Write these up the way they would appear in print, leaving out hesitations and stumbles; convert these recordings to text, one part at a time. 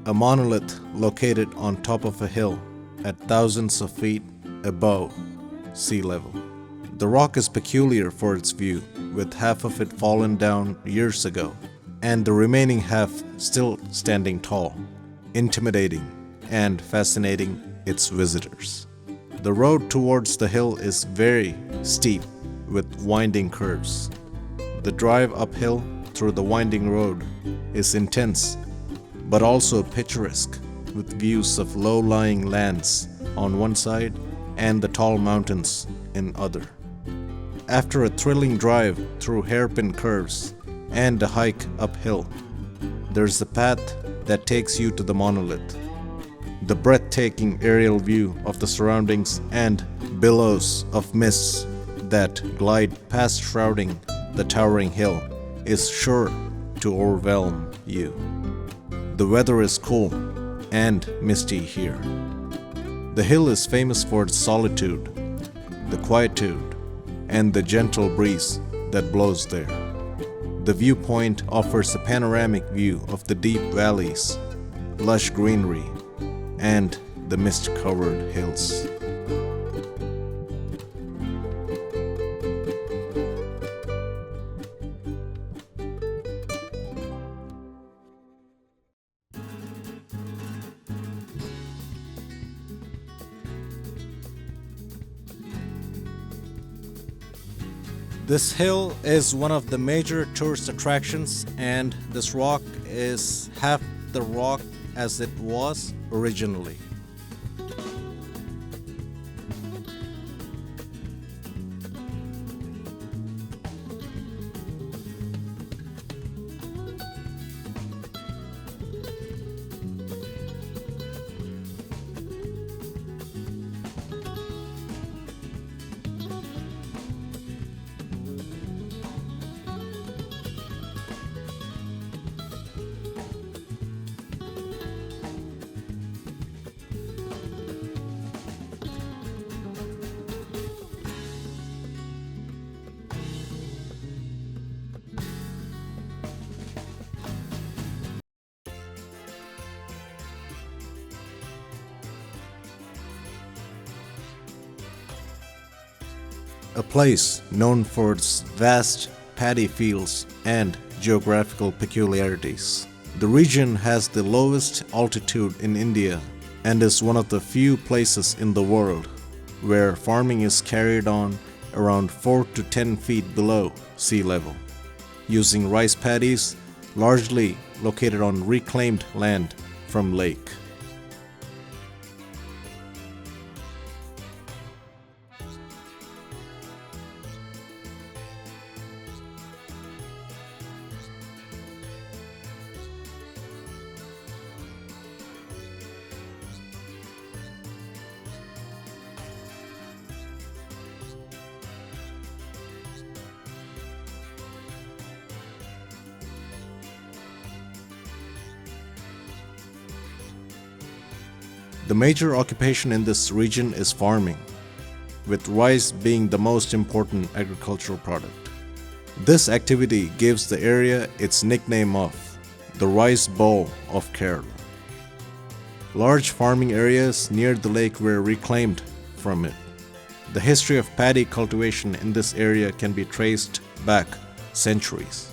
a monolith located on top of a hill at thousands of feet above sea level. The rock is peculiar for its view, with half of it fallen down years ago, and the remaining half still standing tall, intimidating and fascinating its visitors. The road towards the hill is very steep with winding curves. The drive uphill through the winding road is intense, but also picturesque, with views of low-lying lands on one side and the tall mountains in other. After a thrilling drive through hairpin curves and a hike uphill, there's a path that takes you to the monolith. The breathtaking aerial view of the surroundings and billows of mists that glide past shrouding the towering hill is sure to overwhelm you. The weather is cool and misty here. The hill is famous for its solitude, the quietude, and the gentle breeze that blows there. The viewpoint offers a panoramic view of the deep valleys, lush greenery, and the mist-covered hills. This hill is one of the major tourist attractions, and this rock is half the rock as it was originally. A place known for its vast paddy fields and geographical peculiarities. The region has the lowest altitude in India and is one of the few places in the world where farming is carried on around 4 to 10 feet below sea level, using rice paddies largely located on reclaimed land from lake. The major occupation in this region is farming, with rice being the most important agricultural product. This activity gives the area its nickname of the Rice Bowl of Kerala. Large farming areas near the lake were reclaimed from it. The history of paddy cultivation in this area can be traced back centuries.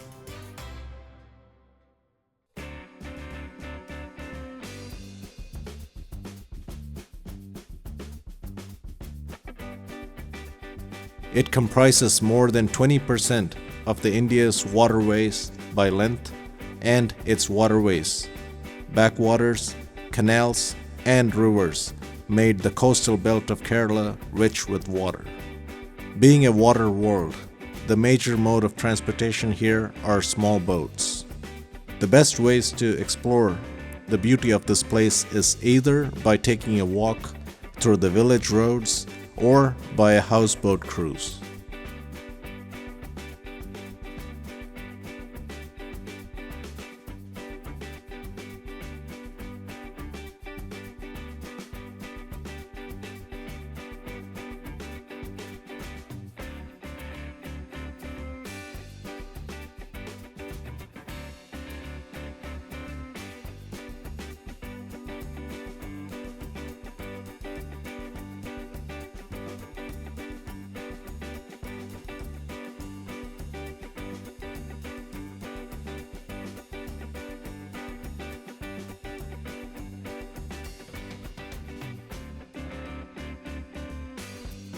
It comprises more than 20% of the India's waterways by length, and its waterways, backwaters, canals, and rivers made the coastal belt of Kerala rich with water. Being a water world, the major mode of transportation here are small boats. The best ways to explore the beauty of this place is either by taking a walk through the village roads or by a houseboat cruise.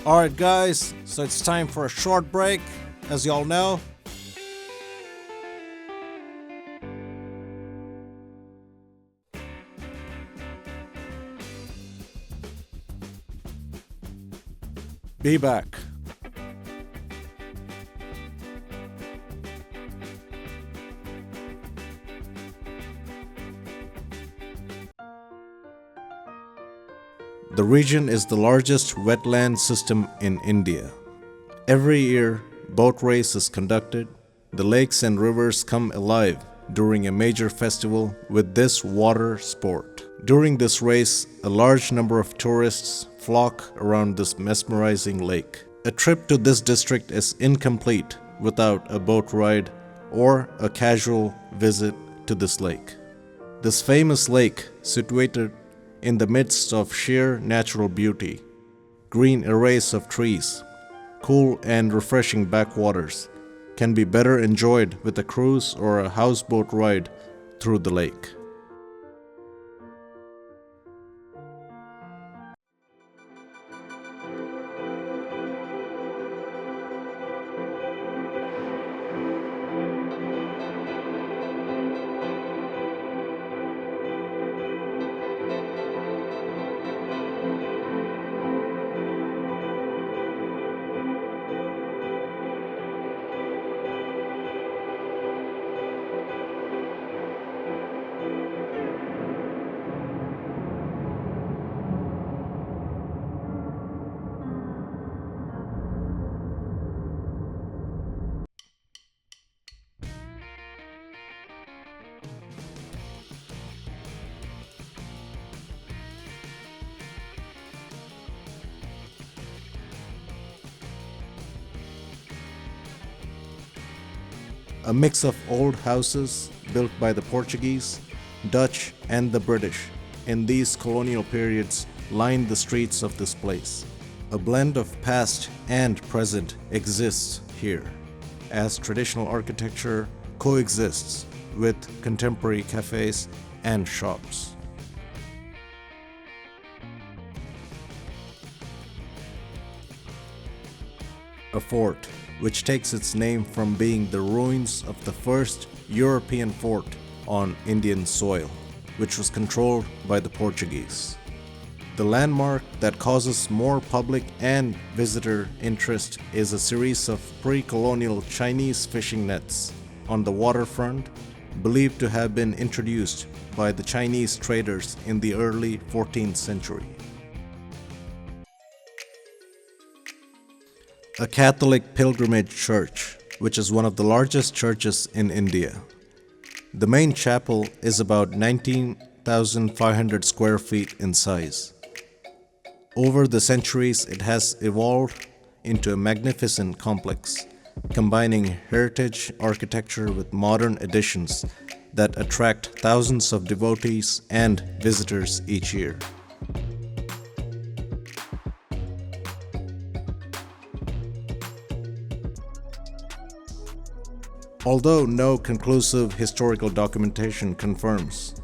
Alright guys, so it's time for a short break, as y'all know. Be back. The region is the largest wetland system in India. Every year, boat race is conducted. The lakes and rivers come alive during a major festival with this water sport. During this race, a large number of tourists flock around this mesmerizing lake. A trip to this district is incomplete without a boat ride or a casual visit to this lake. This famous lake, situated in the midst of sheer natural beauty, green arrays of trees, cool and refreshing backwaters, can be better enjoyed with a cruise or a houseboat ride through the lake. A mix of old houses built by the Portuguese, Dutch, and the British in these colonial periods lined the streets of this place. A blend of past and present exists here, as traditional architecture coexists with contemporary cafes and shops. A fort, which takes its name from being the ruins of the first European fort on Indian soil, which was controlled by the Portuguese. The landmark that causes more public and visitor interest is a series of pre-colonial Chinese fishing nets on the waterfront, believed to have been introduced by the Chinese traders in the early 14th century. A Catholic pilgrimage church, which is one of the largest churches in India. The main chapel is about 19,500 square feet in size. Over the centuries, it has evolved into a magnificent complex, combining heritage architecture with modern additions that attract thousands of devotees and visitors each year. Although no conclusive historical documentation confirms,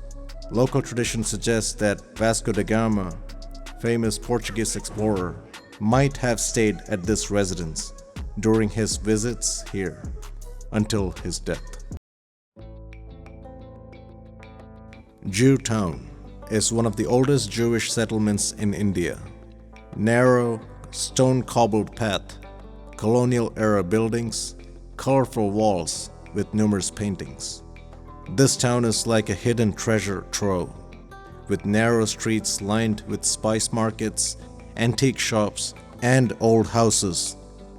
local tradition suggests that Vasco da Gama, famous Portuguese explorer, might have stayed at this residence during his visits here until his death. Jewtown is one of the oldest Jewish settlements in India. Narrow, stone-cobbled path, colonial-era buildings, colorful walls with numerous paintings. This town is like a hidden treasure trove, with narrow streets lined with spice markets, antique shops, and old houses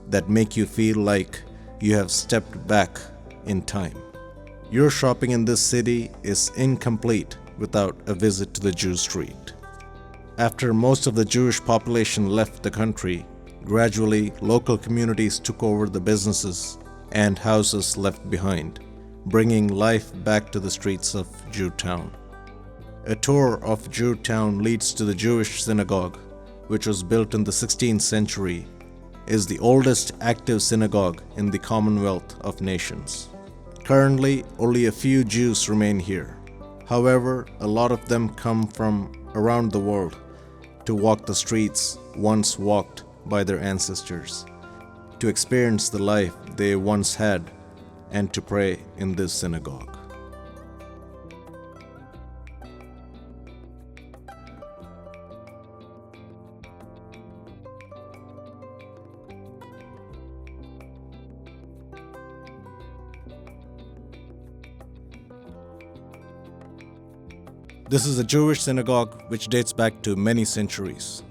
that make you feel like you have stepped back in time. Your shopping in this city is incomplete without a visit to the Jew Street. After most of the Jewish population left the country, gradually local communities took over the businesses and houses left behind, bringing life back to the streets of Jewtown. A tour of Jewtown leads to the Jewish synagogue, which was built in the 16th century, is the oldest active synagogue in the Commonwealth of Nations. Currently, only a few Jews remain here. However, a lot of them come from around the world to walk the streets once walked by their ancestors, to experience the life they once had, and to pray in this synagogue. This is a Jewish synagogue which dates back to many centuries.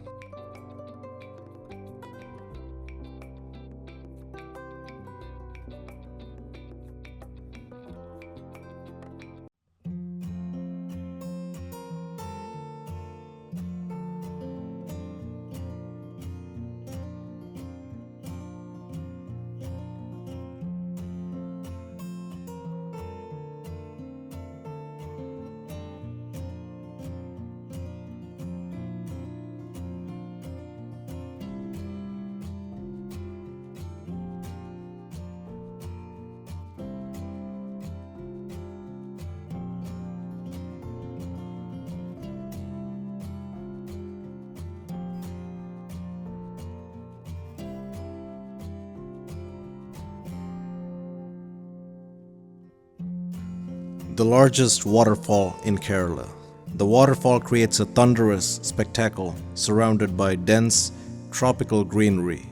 The largest waterfall in Kerala. The waterfall creates a thunderous spectacle surrounded by dense tropical greenery.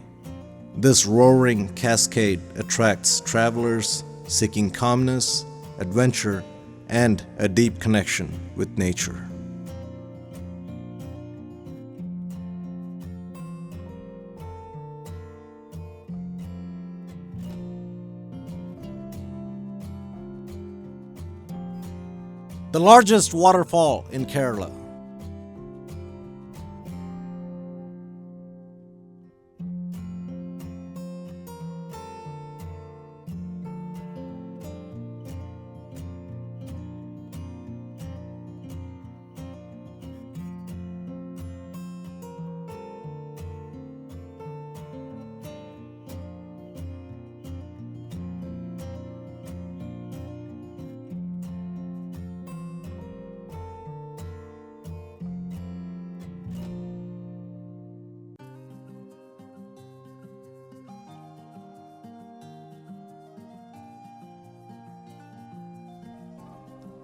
This roaring cascade attracts travelers seeking calmness, adventure, and a deep connection with nature. The largest waterfall in Kerala.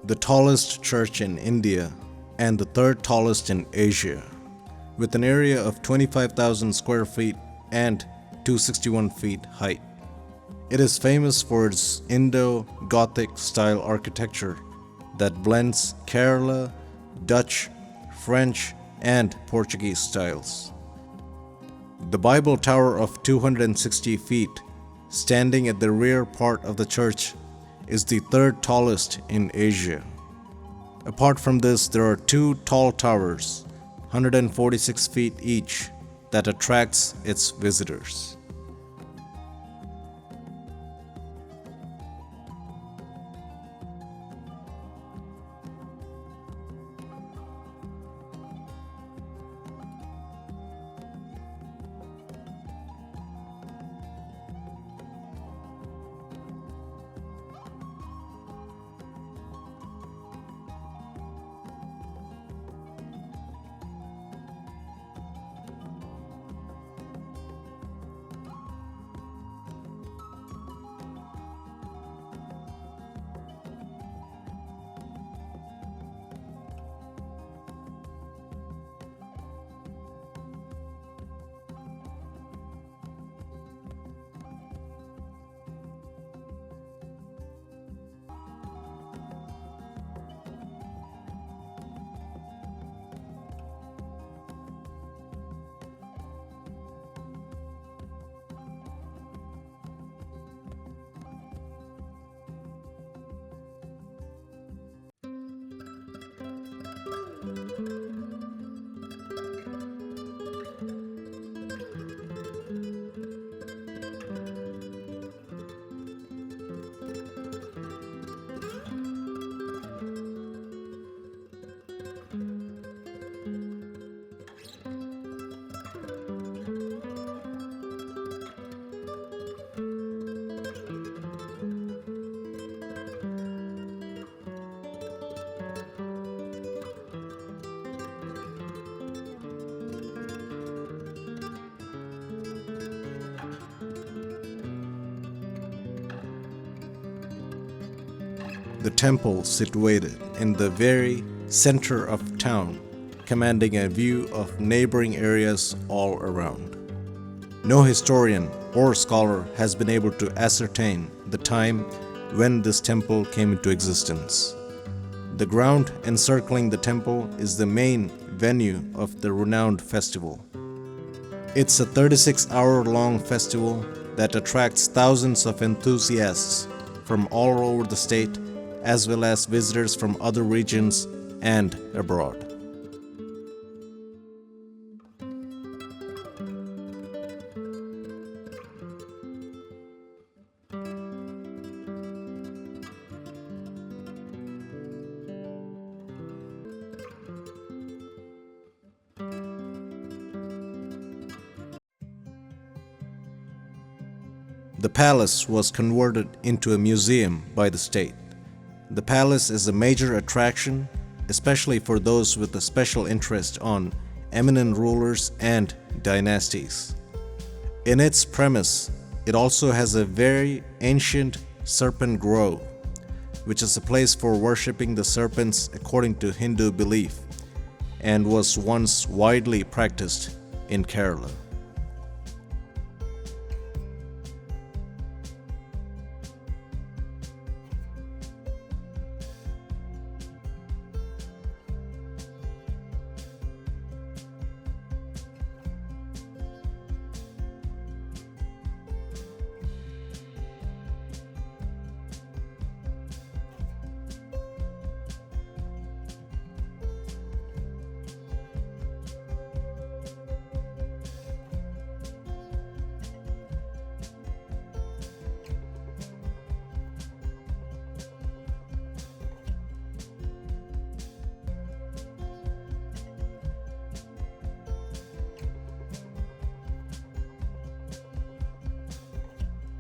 The tallest church in India and the third tallest in Asia, with an area of 25,000 square feet and 261 feet height. It is famous for its Indo-Gothic style architecture that blends Kerala, Dutch, French, and Portuguese styles. The Bible Tower of 260 feet, standing at the rear part of the church, is the third tallest in Asia. Apart from this, there are two tall towers, 146 feet each, that attracts its visitors. the temple situated in the very center of town, commanding a view of neighboring areas all around. No historian or scholar has been able to ascertain the time when this temple came into existence. The ground encircling the temple is the main venue of the renowned festival. It's a 36-hour-long festival that attracts thousands of enthusiasts from all over the state, as well as visitors from other regions and abroad. The palace was converted into a museum by the state. The palace is a major attraction, especially for those with a special interest on eminent rulers and dynasties. In its premise, it also has a very ancient serpent grove, which is a place for worshipping the serpents according to Hindu belief, and was once widely practiced in Kerala.